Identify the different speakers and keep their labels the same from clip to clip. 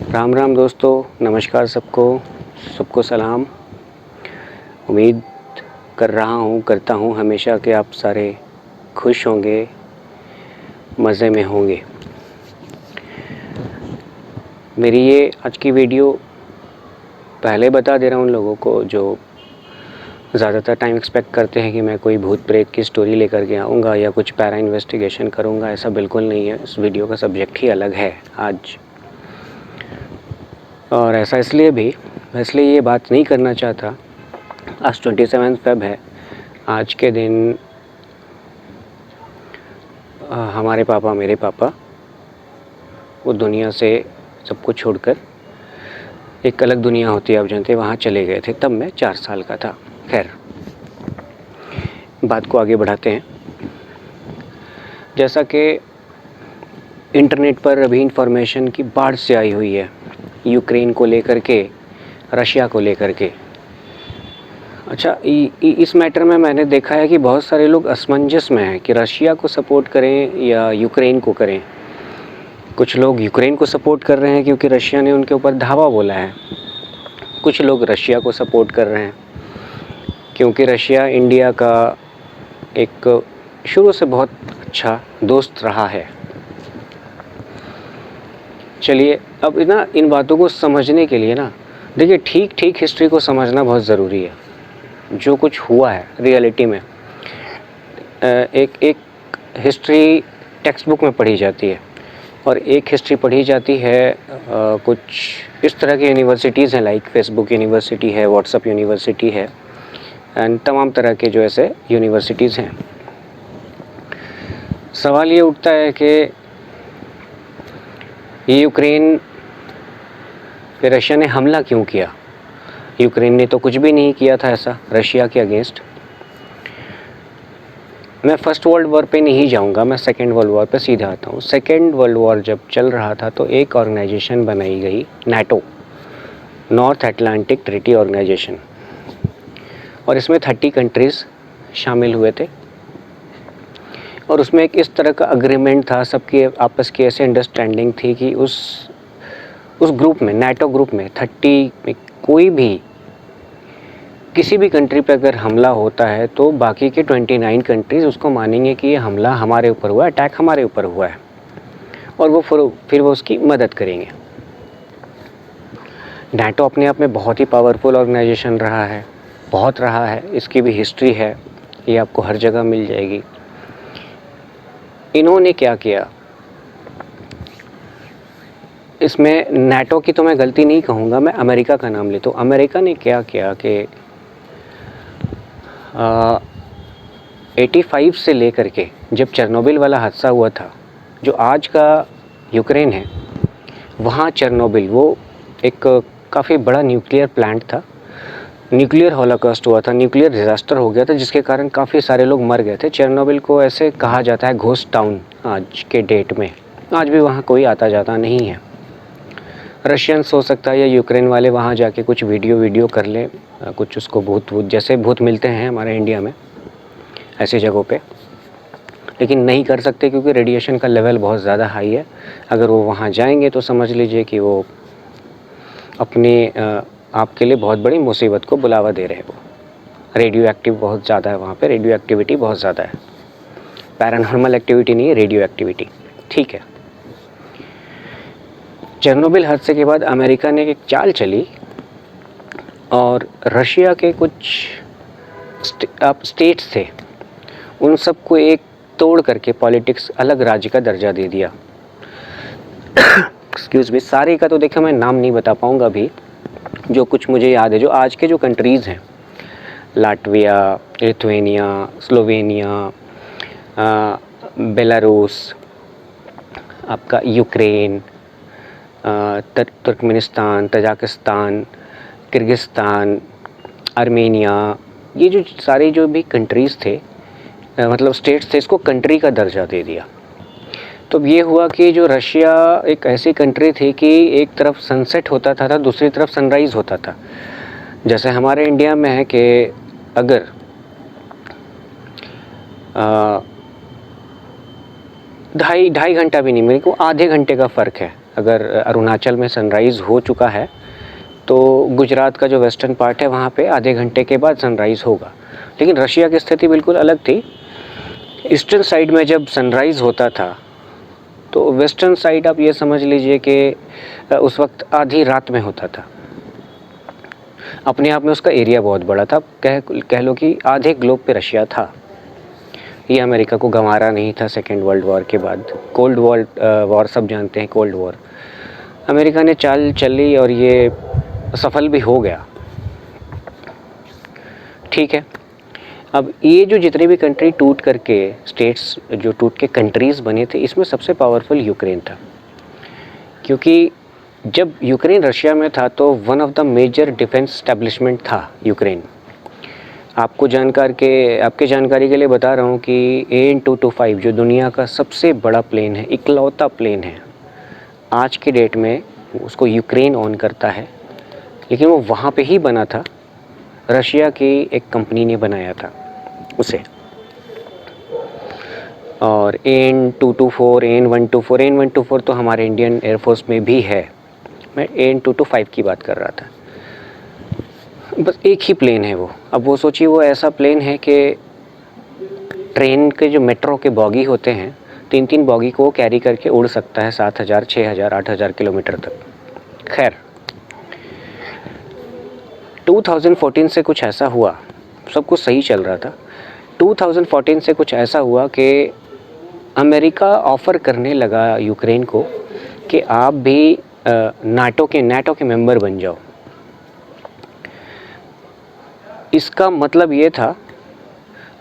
Speaker 1: राम राम दोस्तों, नमस्कार सबको सलाम। उम्मीद करता हूँ हमेशा कि आप सारे खुश होंगे, मज़े में होंगे। मेरी ये आज की वीडियो पहले बता दे रहा हूँ उन लोगों को जो ज़्यादातर टाइम एक्सपेक्ट करते हैं कि मैं कोई भूत प्रेत की स्टोरी लेकर के आऊँगा या कुछ पैरा इन्वेस्टिगेशन करूँगा। ऐसा बिल्कुल नहीं है। इस वीडियो का सब्जेक्ट ही अलग है आज। और ऐसा इसलिए ये बात नहीं करना चाहता। आज 27 फ़रवरी है। आज के दिन हमारे पापा, मेरे पापा, वो दुनिया से सब कुछ छोड़कर एक अलग दुनिया होती है, आप जानते हैं, वहाँ चले गए थे। तब मैं 4 साल का था। खैर, बात को आगे बढ़ाते हैं। जैसा कि इंटरनेट पर अभी इंफॉर्मेशन की बाढ़ से आई हुई है, यूक्रेन को लेकर के, रशिया को लेकर के। अच्छा, इस मैटर में मैंने देखा है कि बहुत सारे लोग असमंजस में हैं कि रशिया को सपोर्ट करें या यूक्रेन को करें। कुछ लोग यूक्रेन को सपोर्ट कर रहे हैं क्योंकि रशिया ने उनके ऊपर धावा बोला है। कुछ लोग रशिया को सपोर्ट कर रहे हैं क्योंकि रशिया इंडिया का एक शुरू से बहुत अच्छा दोस्त रहा है। चलिए, अब इन बातों को समझने के लिए देखिए, ठीक हिस्ट्री को समझना बहुत ज़रूरी है। जो कुछ हुआ है रियलिटी में, एक हिस्ट्री टेक्स्ट बुक में पढ़ी जाती है और एक हिस्ट्री पढ़ी जाती है कुछ इस तरह की यूनिवर्सिटीज़ हैं, लाइक फेसबुक यूनिवर्सिटी है, व्हाट्सएप यूनिवर्सिटी है, एंड तमाम तरह के जो ऐसे यूनिवर्सिटीज़ हैं। सवाल ये उठता है कि ये यूक्रेन पे रशिया ने हमला क्यों किया। यूक्रेन ने तो कुछ भी नहीं किया था ऐसा रशिया के अगेंस्ट। मैं फर्स्ट वर्ल्ड वॉर पे नहीं जाऊंगा, मैं सेकेंड वर्ल्ड वॉर पे सीधा आता हूँ। सेकेंड वर्ल्ड वॉर जब चल रहा था तो एक ऑर्गेनाइजेशन बनाई गई, NATO, North Atlantic Treaty Organisation, और इसमें 30 कंट्रीज़ शामिल हुए थे। और उसमें एक इस तरह का अग्रीमेंट था, सबकी आपस की ऐसे अंडरस्टैंडिंग थी कि उस ग्रुप में, नाटो ग्रुप में 30 में कोई भी किसी भी कंट्री पे अगर हमला होता है तो बाकी के 29 कंट्रीज़ उसको मानेंगे कि ये हमला हमारे ऊपर हुआ है, अटैक हमारे ऊपर हुआ है, और वो फिर वो उसकी मदद करेंगे। नाटो अपने आप में बहुत ही पावरफुल ऑर्गेनाइजेशन रहा है, बहुत रहा है। इसकी भी हिस्ट्री है, ये आपको हर जगह मिल जाएगी। इन्होंने क्या किया, इसमें नाटो की तो मैं गलती नहीं कहूँगा, मैं अमेरिका का नाम लेता हूँ। अमेरिका ने क्या किया कि 85 से लेकर के जब चेरनोबिल वाला हादसा हुआ था, जो आज का यूक्रेन है, वहाँ चेरनोबिल वो एक काफ़ी बड़ा न्यूक्लियर प्लांट था। न्यूक्लियर हॉलोकॉस्ट हुआ था, न्यूक्लियर डिज़ास्टर हो गया था, जिसके कारण काफ़ी सारे लोग मर गए थे। चेरनोबिल को ऐसे कहा जाता है घोस्ट टाउन आज के डेट में। आज भी वहाँ कोई आता जाता नहीं है। रशियंस हो सकता है या यूक्रेन वाले वहाँ जाके कुछ वीडियो कर लें, कुछ उसको भूत जैसे भूत मिलते हैं हमारे इंडिया में ऐसी जगहों पे, लेकिन नहीं कर सकते क्योंकि रेडिएशन का लेवल बहुत ज़्यादा हाई है। अगर वो वहाँ जाएंगे तो समझ लीजिए कि वो अपने आपके लिए बहुत बड़ी मुसीबत को बुलावा दे रहे हैं। वो रेडियो एक्टिव बहुत ज़्यादा है वहाँ पे, रेडियो एक्टिविटी बहुत ज़्यादा है। पैरानॉर्मल एक्टिविटी नहीं है, रेडियो एक्टिविटी। ठीक है, चेरनोबिल हादसे के बाद अमेरिका ने एक चाल चली और रशिया के कुछ स्टेट्स थे, उन सबको एक तोड़ करके पॉलिटिक्स अलग राज्य का दर्जा दे दिया। एक्सक्यूज़ मी, सारे का तो देखिए मैं नाम नहीं बता पाऊँगा अभी। जो कुछ मुझे याद है, जो आज के जो कंट्रीज़ हैं, लाटविया, लिथुआनिया, स्लोवेनिया, बेलारूस, आपका Ukraine, Turkmenistan, Tajikistan, Kyrgyzstan, Armenia, ये जो सारे जो भी कंट्रीज़ थे, मतलब स्टेट्स थे, इसको कंट्री का दर्जा दे दिया। तो ये हुआ कि जो रशिया एक ऐसी कंट्री थी कि एक तरफ सनसेट होता था, दूसरी तरफ सनराइज़ होता था। जैसे हमारे इंडिया में है कि अगर ढाई घंटा भी नहीं, मेरे को आधे घंटे का फ़र्क है अगर अरुणाचल में सनराइज़ हो चुका है तो गुजरात का जो वेस्टर्न पार्ट है वहाँ पे आधे घंटे के बाद सनराइज़ होगा। लेकिन रशिया की स्थिति बिल्कुल अलग थी। ईस्टर्न साइड में जब सनराइज़ होता था तो वेस्टर्न साइड आप ये समझ लीजिए कि उस वक्त आधी रात में होता था। अपने आप में उसका एरिया बहुत बड़ा था, कह लो कि आधे ग्लोब पे रशिया था। ये अमेरिका को गंवारा नहीं था सेकेंड वर्ल्ड वॉर के बाद। कोल्ड वॉर सब जानते हैं, कोल्ड वॉर अमेरिका ने चाल चली और ये सफल भी हो गया। ठीक है, अब ये जो जितने भी कंट्री टूट करके स्टेट्स जो टूट के कंट्रीज़ बने थे, इसमें सबसे पावरफुल यूक्रेन था। क्योंकि जब यूक्रेन रशिया में था तो one of the major defence establishment था यूक्रेन। आपके जानकारी के लिए बता रहा हूँ कि AN-225 जो दुनिया का सबसे बड़ा प्लेन है, इकलौता प्लेन है आज की डेट में, उसको यूक्रेन ओन करता है। लेकिन वो वहाँ पे ही बना था, रशिया की एक कंपनी ने बनाया था उसे। और AN-224, AN-124 तो हमारे इंडियन एयरफोर्स में भी है। मैं AN-225 की बात कर रहा था। बस एक ही प्लेन है वो। अब वो सोचिए, वो ऐसा प्लेन है कि ट्रेन के जो मेट्रो के बॉगी होते हैं, 3-3 बॉगी को कैरी करके उड़ सकता है 7,000, 6,000, 8,000 किलोमीटर तक। खैर 2014 से कुछ ऐसा हुआ, सब कुछ सही चल रहा था। 2014 से कुछ ऐसा हुआ कि अमेरिका ऑफ़र करने लगा यूक्रेन को कि आप भी नाटो के मेंबर बन जाओ। इसका मतलब ये था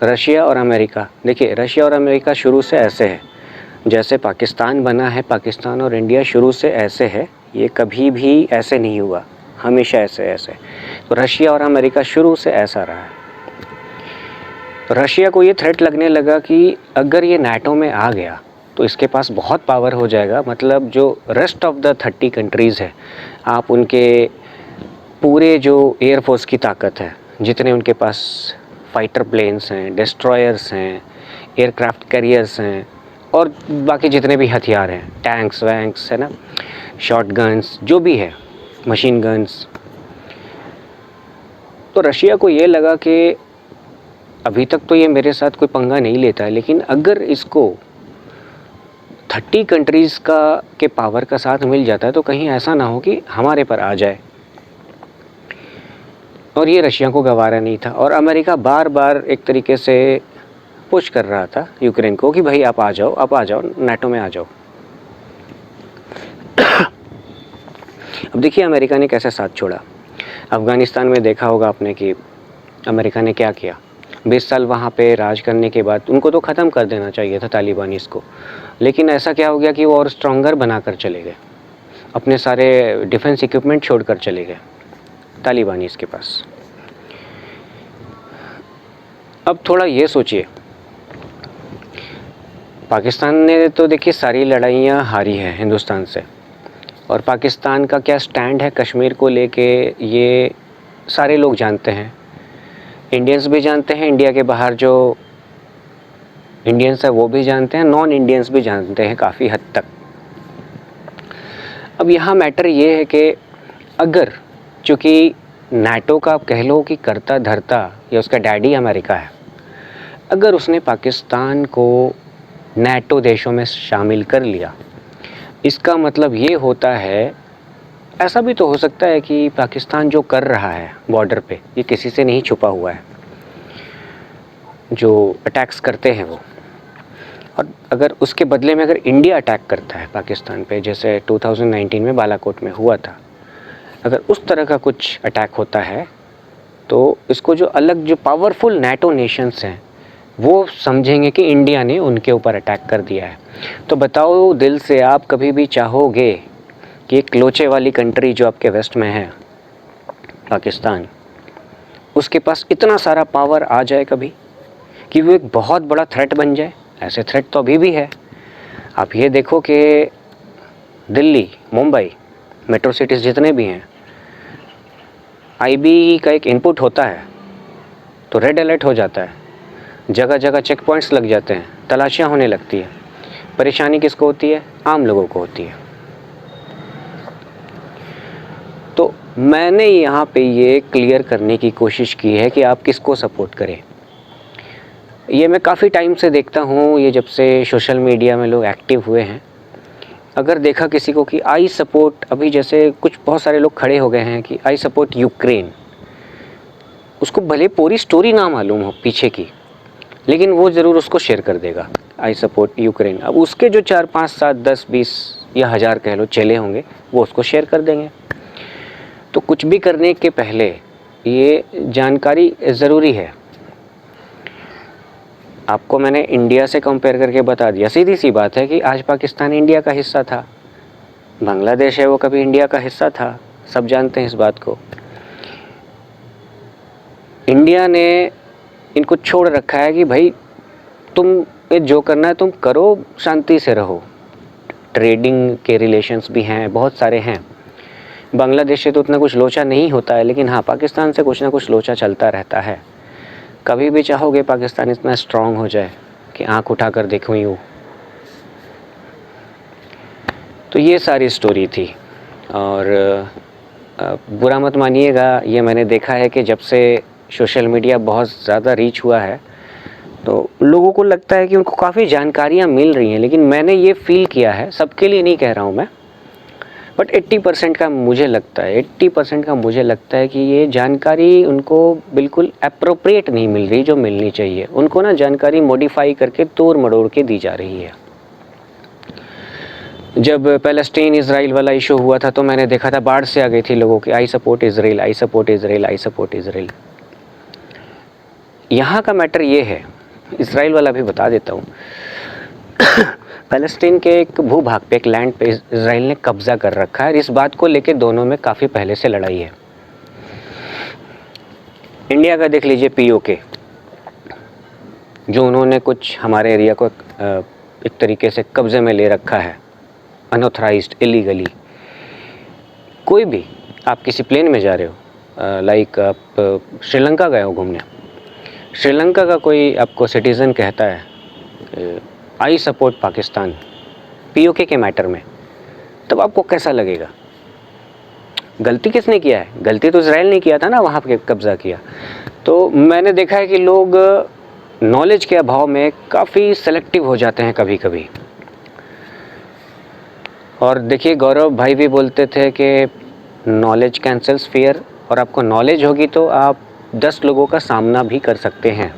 Speaker 1: रशिया और अमेरिका, देखिए रशिया और अमेरिका शुरू से ऐसे है, जैसे पाकिस्तान बना है, पाकिस्तान और इंडिया शुरू से ऐसे है, ये कभी भी ऐसे नहीं हुआ, हमेशा ऐसे। तो रशिया और अमेरिका शुरू से ऐसा रहा है। रशिया को ये थ्रेट लगने लगा कि अगर ये नाटो में आ गया तो इसके पास बहुत पावर हो जाएगा, मतलब जो रेस्ट ऑफ द 30 कंट्रीज़ है, आप उनके पूरे जो एयरफोर्स की ताकत है, जितने उनके पास फाइटर प्लेन्स हैं, डिस्ट्रॉयर्स हैं, एयरक्राफ्ट कैरियर्स हैं और बाकी जितने भी हथियार हैं, टैंक्स वैंक्स है ना, शॉट गन्स, जो भी है, मशीन गन्स। तो रशिया को ये लगा कि अभी तक तो ये मेरे साथ कोई पंगा नहीं लेता है, लेकिन अगर इसको 30 कंट्रीज़ के पावर का साथ मिल जाता है तो कहीं ऐसा ना हो कि हमारे पर आ जाए। और ये रशिया को गवारा नहीं था। और अमेरिका बार बार एक तरीके से पुश कर रहा था यूक्रेन को कि भाई आप आ जाओ, नाटो में आ जाओ। अब देखिए अमेरिका ने कैसे साथ छोड़ा। अफ़गानिस्तान में देखा होगा आपने कि अमेरिका ने क्या किया। 20 साल वहाँ पे राज करने के बाद उनको तो ख़त्म कर देना चाहिए था तालिबानीज़ को, लेकिन ऐसा क्या हो गया कि वो और स्ट्रॉन्गर बनाकर चले गए, अपने सारे डिफेंस इक्विपमेंट छोड़कर चले गए तालिबानीज़ के पास। अब थोड़ा ये सोचिए, पाकिस्तान ने तो देखिए सारी लड़ाइयाँ हारी हैं हिंदुस्तान से, और पाकिस्तान का क्या स्टैंड है कश्मीर को लेके ये सारे लोग जानते हैं, इंडियंस भी जानते हैं, इंडिया के बाहर जो इंडियंस है वो भी जानते हैं, नॉन इंडियंस भी जानते हैं काफ़ी हद तक। अब यहाँ मैटर ये है कि अगर, चूँकि नाटो का कह लो कि करता धरता या उसका डैडी अमेरिका है, अगर उसने पाकिस्तान को नाटो देशों में शामिल कर लिया, इसका मतलब ये होता है, ऐसा भी तो हो सकता है कि पाकिस्तान जो कर रहा है बॉर्डर पे, ये किसी से नहीं छुपा हुआ है, जो अटैक्स करते हैं वो, और अगर उसके बदले में अगर इंडिया अटैक करता है पाकिस्तान पे, जैसे 2019 में बालाकोट में हुआ था, अगर उस तरह का कुछ अटैक होता है तो इसको जो अलग जो पावरफुल नाटो नेशंस हैं वो समझेंगे कि इंडिया ने उनके ऊपर अटैक कर दिया है। तो बताओ दिल से, आप कभी भी चाहोगे कि एक लोचे वाली कंट्री जो आपके वेस्ट में है पाकिस्तान, उसके पास इतना सारा पावर आ जाए कभी, कि वो एक बहुत बड़ा थ्रेट बन जाए? ऐसे थ्रेट तो अभी भी है। आप ये देखो कि दिल्ली, मुंबई, मेट्रो सिटीज़ जितने भी हैं, IB का एक इनपुट होता है तो रेड अलर्ट हो जाता है, जगह जगह चेक पॉइंट्स लग जाते हैं, तलाशियां होने लगती है। परेशानी किसको होती है? आम लोगों को होती है। मैंने यहाँ पे ये क्लियर करने की कोशिश की है कि आप किसको सपोर्ट करें। ये मैं काफ़ी टाइम से देखता हूँ, ये जब से सोशल मीडिया में लोग एक्टिव हुए हैं, अगर देखा किसी को कि आई सपोर्ट, अभी जैसे कुछ बहुत सारे लोग खड़े हो गए हैं कि आई सपोर्ट यूक्रेन, उसको भले पूरी स्टोरी ना मालूम हो पीछे की, लेकिन वो ज़रूर उसको शेयर कर देगा, आई सपोर्ट यूक्रेन। अब उसके जो 4, 5, 7, 10, 20 या 1000 कह लो चेले होंगे, वो उसको शेयर कर देंगे। तो कुछ भी करने के पहले ये जानकारी ज़रूरी है। आपको मैंने इंडिया से कंपेयर करके बता दिया, सीधी सी बात है कि आज पाकिस्तान इंडिया का हिस्सा था, बांग्लादेश है वो कभी इंडिया का हिस्सा था, सब जानते हैं इस बात को। इंडिया ने इनको छोड़ रखा है कि भाई तुम ये जो करना है तुम करो, शांति से रहो। ट्रेडिंग के रिलेशंस भी हैं, बहुत सारे हैं। बांग्लादेश से तो उतना कुछ लोचा नहीं होता है, लेकिन हाँ पाकिस्तान से कुछ ना कुछ लोचा चलता रहता है। कभी भी चाहोगे पाकिस्तान इतना स्ट्रांग हो जाए कि आंख उठा कर देखो यूँ। तो ये सारी स्टोरी थी, और बुरा मत मानिएगा, ये मैंने देखा है कि जब से सोशल मीडिया बहुत ज़्यादा रीच हुआ है तो लोगों को लगता है कि उनको काफ़ी जानकारियाँ मिल रही हैं, लेकिन मैंने ये फ़ील किया है, सबके लिए नहीं कह रहा हूँ मैं, बट 80% का मुझे लगता है, 80% का मुझे लगता है कि ये जानकारी उनको बिल्कुल एप्रोप्रिएट नहीं मिल रही जो मिलनी चाहिए। उनको ना जानकारी मॉडिफाई करके तोड़ मड़ोड़ के दी जा रही है। जब पैलेस्टीन इज़राइल वाला इशू हुआ था तो मैंने देखा था बाढ़ से आ गई थी लोगों की, I support Israel, I support Israel, I support Israel. यहाँ का मैटर ये है, इज़राइल वाला भी बता देता हूँ। पैलेस्टीन के एक भूभाग पे, एक लैंड पे इज़राइल ने कब्ज़ा कर रखा है, इस बात को लेके दोनों में काफ़ी पहले से लड़ाई है। इंडिया का देख लीजिए पीओके, जो उन्होंने कुछ हमारे एरिया को एक तरीके से कब्ज़े में ले रखा है, अनऑथराइज्ड, इलीगली। कोई भी, आप किसी प्लेन में जा रहे हो, लाइक आप श्रीलंका गए हो घूमने, श्रीलंका का कोई आपको सिटीज़न कहता है आई सपोर्ट पाकिस्तान पीओके के मैटर में, तब आपको कैसा लगेगा? गलती किसने किया है? गलती तो इज़राइल ने किया था ना, वहाँ पे कब्ज़ा किया। तो मैंने देखा है कि लोग नॉलेज के अभाव में काफ़ी सेलेक्टिव हो जाते हैं कभी कभी। और देखिए गौरव भाई भी बोलते थे कि नॉलेज कैंसल्स फियर, और आपको नॉलेज होगी तो आप 10 लोगों का सामना भी कर सकते हैं।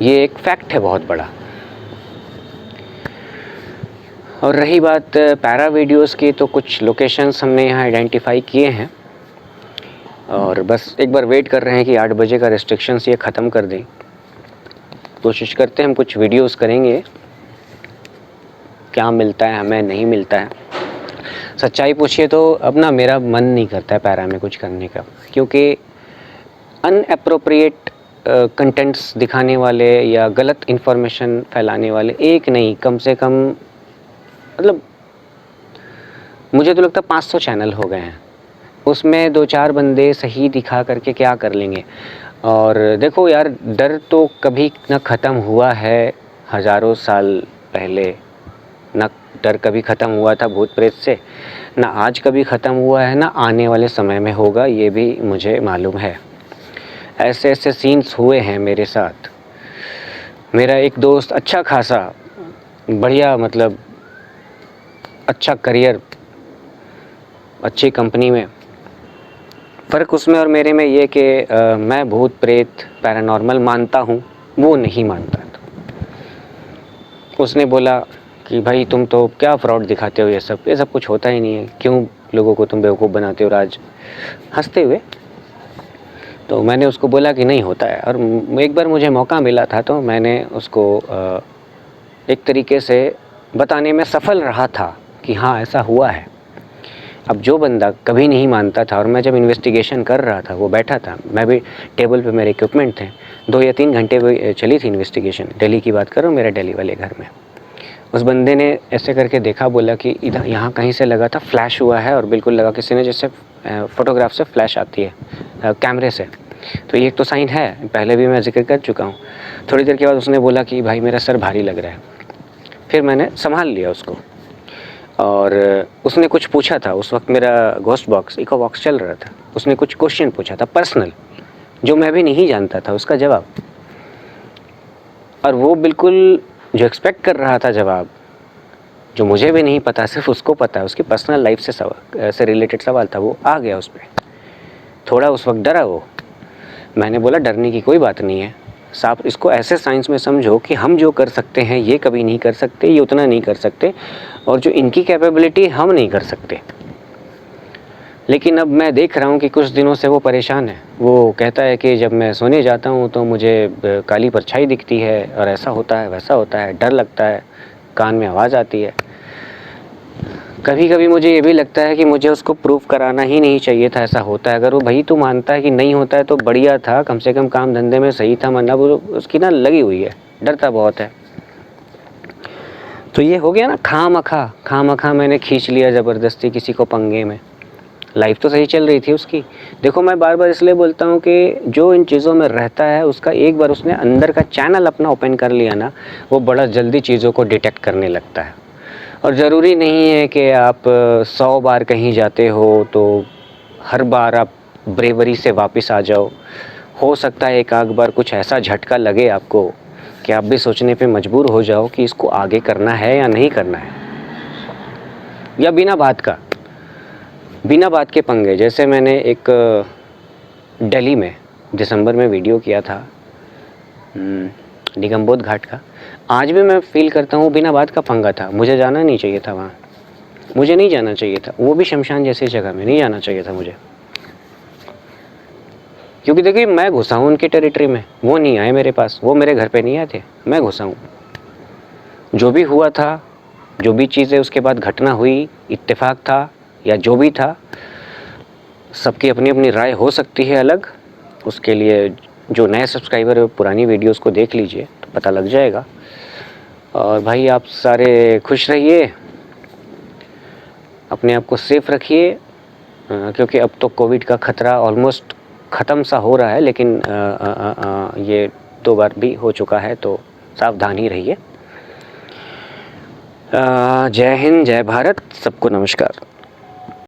Speaker 1: ये एक फैक्ट है बहुत बड़ा। और रही बात पैरा वीडियोस की, तो कुछ लोकेशंस हमने यहाँ आइडेंटिफाई किए हैं, और बस एक बार वेट कर रहे हैं कि 8 बजे का रेस्ट्रिक्शंस ये ख़त्म कर दें। कोशिश करते हैं हम कुछ वीडियोस करेंगे, क्या मिलता है हमें, नहीं मिलता है। सच्चाई पूछिए तो अब ना मेरा मन नहीं करता है पैरा में कुछ करने का, क्योंकि अनएप्रोप्रिएट कंटेंट्स दिखाने वाले या गलत इन्फॉर्मेशन फैलाने वाले एक नहीं, कम से कम मतलब मुझे तो लगता है 500 चैनल हो गए हैं। उसमें 2-4 बंदे सही दिखा करके क्या कर लेंगे। और देखो यार, डर तो कभी ना ख़त्म हुआ है, हज़ारों साल पहले ना डर कभी ख़त्म हुआ था भूत प्रेत से, ना आज कभी ख़त्म हुआ है, ना आने वाले समय में होगा, ये भी मुझे मालूम है। ऐसे ऐसे सीन्स हुए हैं मेरे साथ। मेरा एक दोस्त अच्छा खासा बढ़िया, मतलब अच्छा करियर, अच्छी कंपनी में, फ़र्क उसमें और मेरे में ये कि मैं भूत प्रेत पैरानॉर्मल मानता हूँ, वो नहीं मानता था। उसने बोला कि भाई तुम तो क्या फ्रॉड दिखाते हो, ये सब कुछ होता ही नहीं है, क्यों लोगों को तुम बेवकूफ़ बनाते हो राज, हंसते हुए। तो मैंने उसको बोला कि नहीं होता है, और एक बार मुझे मौका मिला था तो मैंने उसको एक तरीके से बताने में सफल रहा था कि हाँ ऐसा हुआ है। अब जो बंदा कभी नहीं मानता था, और मैं जब इन्वेस्टिगेशन कर रहा था, वो बैठा था, मैं भी टेबल पे, मेरे इक्विपमेंट थे, 2 या 3 घंटे चली थी इन्वेस्टिगेशन। दिल्ली की बात कर रहा हूँ, मेरे दिल्ली वाले घर में। उस बंदे ने ऐसे करके देखा, बोला कि इधर यहाँ कहीं से लगा था, फ्लैश हुआ है, और बिल्कुल लगा किसी ने, जैसे फ़ोटोग्राफ से फ्लैश आती है कैमरे से, तो ये एक तो साइन है, पहले भी मैं जिक्र कर चुका हूँ। थोड़ी देर के बाद उसने बोला कि भाई मेरा सर भारी लग रहा है। फिर मैंने संभाल लिया उसको, और उसने कुछ पूछा था। उस वक्त मेरा घोस्ट बॉक्स इको बॉक्स चल रहा था। उसने कुछ क्वेश्चन पूछा था पर्सनल, जो मैं भी नहीं जानता था उसका जवाब, और वो बिल्कुल जो एक्सपेक्ट कर रहा था जवाब, जो मुझे भी नहीं पता, सिर्फ उसको पता है, उसकी पर्सनल लाइफ से रिलेटेड सवाल था, वो आ गया उस पर। थोड़ा उस वक्त डरा वो। मैंने बोला डरने की कोई बात नहीं है साहब, इसको ऐसे साइंस में समझो कि हम जो कर सकते हैं ये कभी नहीं कर सकते, ये उतना नहीं कर सकते, और जो इनकी कैपेबिलिटी हम नहीं कर सकते। लेकिन अब मैं देख रहा हूँ कि कुछ दिनों से वो परेशान है। वो कहता है कि जब मैं सोने जाता हूँ तो मुझे काली परछाई दिखती है, और ऐसा होता है वैसा होता है, डर लगता है, कान में आवाज़ आती है। कभी कभी मुझे ये भी लगता है कि मुझे उसको प्रूफ कराना ही नहीं चाहिए था ऐसा होता है। अगर वो भाई तो मानता है कि नहीं होता है तो बढ़िया था, कम से कम काम धंधे में सही था, वरना वो उसकी ना लगी हुई है, डरता बहुत है। तो ये हो गया ना, खामखा मैंने खींच लिया ज़बरदस्ती किसी को पंगे में। लाइफ तो सही चल रही थी उसकी। देखो मैं बार बार इसलिए बोलता हूँ कि जो इन चीज़ों में रहता है उसका एक बार उसने अंदर का चैनल अपना ओपन कर लिया ना, वो बड़ा जल्दी चीज़ों को डिटेक्ट करने लगता है। और ज़रूरी नहीं है कि आप 100 बार कहीं जाते हो तो हर बार आप ब्रेवरी से वापस आ जाओ। हो सकता है एक आध बार कुछ ऐसा झटका लगे आपको कि आप भी सोचने पे मजबूर हो जाओ कि इसको आगे करना है या नहीं करना है, या बिना बात के पंगे। जैसे मैंने एक दिल्ली में दिसंबर में वीडियो किया था निगमबोध घाट का। आज भी मैं फील करता हूँ बिना बात का पंगा था, मुझे जाना नहीं चाहिए था वहाँ, मुझे नहीं जाना चाहिए था, वो भी शमशान जैसी जगह में नहीं जाना चाहिए था मुझे। क्योंकि देखिए मैं घुसा हूँ उनकी टेरिटरी में, वो नहीं आए मेरे पास, वो मेरे घर पे नहीं आए थे, मैं घुसा हूँ। जो भी हुआ था, जो भी चीज़ें उसके बाद घटना हुई, इत्तेफाक था या जो भी था, सबकी अपनी अपनी राय हो सकती है अलग। उसके लिए जो नए सब्सक्राइबर है पुरानी वीडियोस को देख लीजिए तो पता लग जाएगा। और भाई आप सारे खुश रहिए, अपने आप को सेफ रखिए, क्योंकि अब तो कोविड का खतरा ऑलमोस्ट ख़त्म सा हो रहा है, लेकिन ये 2 बार भी हो चुका है, तो सावधान ही रहिए। जय हिंद, जय भारत, सबको नमस्कार।